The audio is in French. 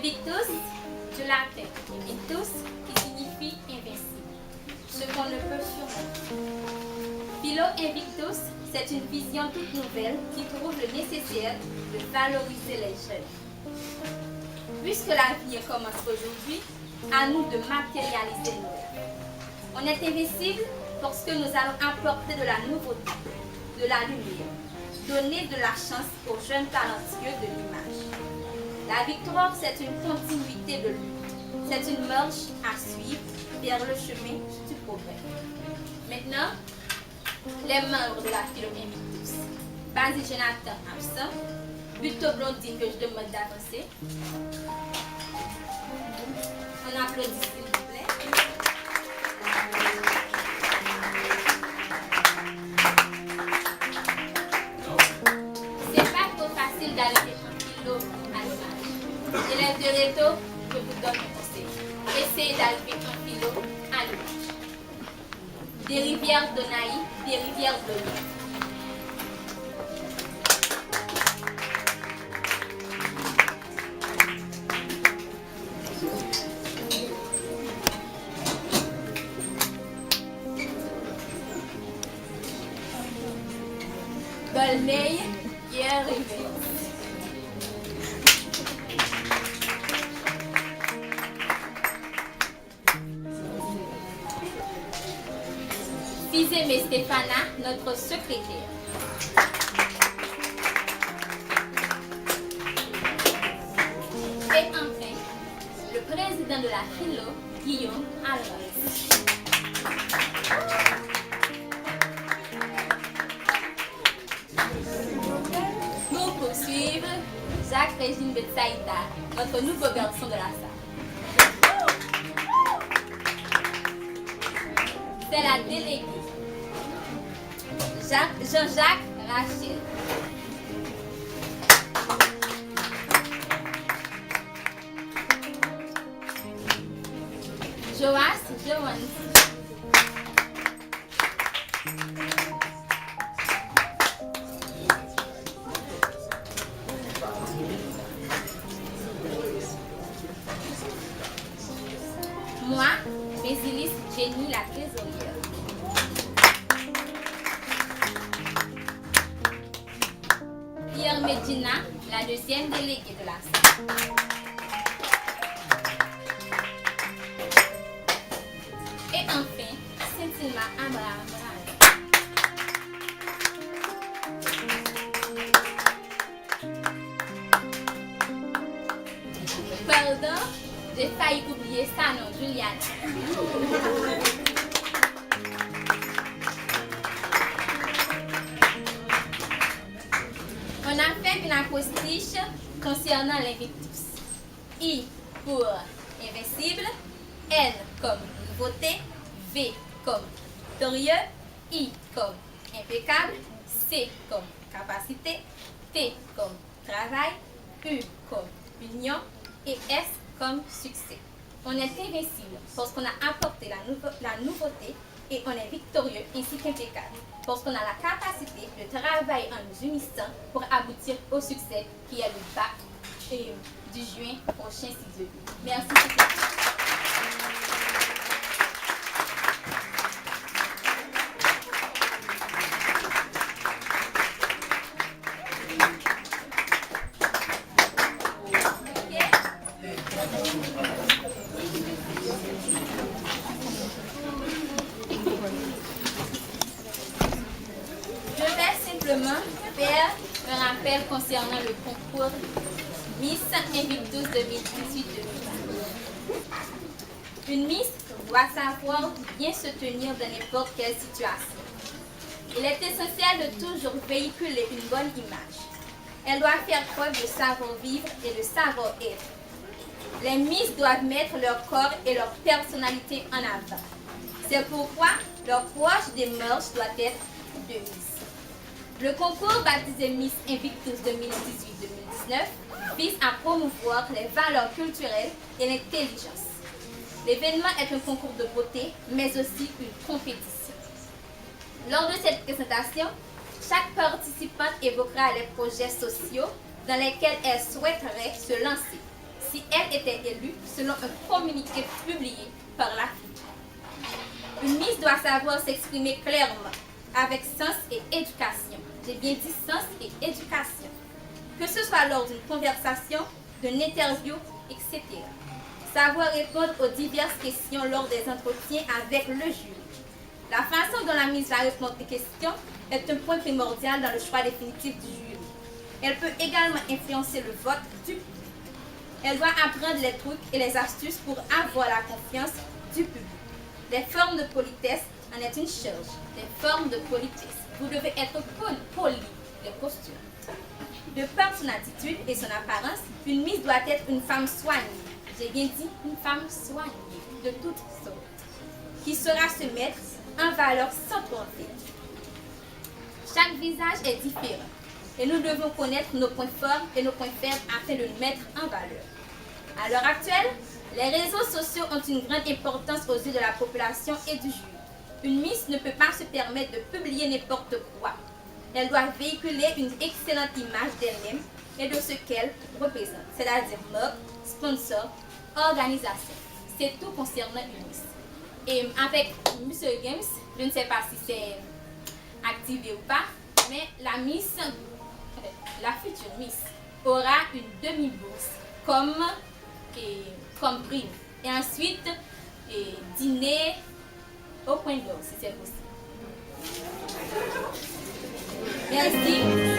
Invictus, du latin invictus, qui signifie invincible, ce qu'on ne peut surmonter. Philo Invictus, c'est une vision toute nouvelle qui trouve le nécessaire de valoriser les jeunes. Puisque l'avenir commence aujourd'hui, à nous de matérialiser nos rêves. On est invincible parce que nous allons apporter de la nouveauté, de la lumière, donner de la chance aux jeunes talentueux de l'image. La victoire, c'est une continuité de lutte. C'est une marche à suivre vers le chemin du progrès. Maintenant, les membres de la Philo Invictus. Basile Jonathan absent. Buto Blondine que je demande d'avancer. On applaudit s'il vous plaît. C'est pas trop facile d'arriver en philo à l'image. Élèves de Réto, je vous donne un conseil. Essayez d'arriver en philo à l'image. Des rivières de Naï, des rivières de l'eau. Dolmeil qui est arrivé. Fizeme Stéphana, notre secrétaire. Et enfin, le président de la Philo, Guillaume Alvarez. Pour poursuivre, Jacques-Régine Betsaïda, notre nouveau garçon de la salle. C'est la déléguée. Jean-Jacques Rachel. Joas Jones. Moi, Bézilis Jenny, la trésorière. Pierre Medina, la deuxième déléguée de la salle. Et enfin, Saint-Ilma Abraham. Pardon, j'ai failli oublier ça, non, Juliane. On a fait une acrostiche concernant l'invictus. I pour invincible, N comme nouveauté, V comme victorieux, I comme impeccable, C comme capacité, T comme travail, U comme union et S comme succès. On est invincible parce qu'on a apporté la nouveauté et on est victorieux ainsi qu'impeccable parce qu'on a la capacité de travailler en nous unissant pour aboutir au succès qui est le bac du juin prochain 6 juillet. Merci. Faire un rappel concernant le concours Miss Invictus 2018-2020. Une Miss doit savoir bien se tenir dans n'importe quelle situation. Il est essentiel de toujours véhiculer une bonne image. Elle doit faire preuve de savoir-vivre et de savoir-être. Les Miss doivent mettre leur corps et leur personnalité en avant. C'est pourquoi leur proche des mœurs doit être de Miss. Le concours baptisé Miss Invictus 2018-2019 vise à promouvoir les valeurs culturelles et l'intelligence. L'événement est un concours de beauté, mais aussi une compétition. Lors de cette présentation, chaque participante évoquera les projets sociaux dans lesquels elle souhaiterait se lancer. si elle était élue selon un communiqué publié par la FIDE. Une Miss doit savoir s'exprimer clairement, avec sens et éducation. J'ai bien dit sens et éducation. Que ce soit lors d'une conversation, d'une interview, etc. Savoir répondre aux diverses questions lors des entretiens avec le jury. La façon dont la Miss va répondre aux questions est un point primordial dans le choix définitif du jury. Elle peut également influencer le vote du public. Elle doit apprendre les trucs et les astuces pour avoir la confiance du public. Les formes de politesse en est une chose. Les formes de politesse. Vous devez être poli, les postures. De par son attitude et son apparence, une Miss doit être une femme soignée. J'ai bien dit une femme soignée, de toutes sortes, qui saura se mettre en valeur sans tromper. Chaque visage est différent et nous devons connaître nos points forts et nos points faibles afin de nous mettre en valeur. À l'heure actuelle, les réseaux sociaux ont une grande importance aux yeux de la population et du jury. Une Miss ne peut pas se permettre de publier n'importe quoi. Elle doit véhiculer une excellente image d'elle-même et de ce qu'elle représente, c'est-à-dire marque, sponsor, organisation. C'est tout concernant une Miss. Et avec Miss Games, je ne sais pas si c'est activé ou pas, mais la Miss, la future Miss, aura une demi-bourse comme prime. Et ensuite, dîner au point d'or, si c'est possible. Merci.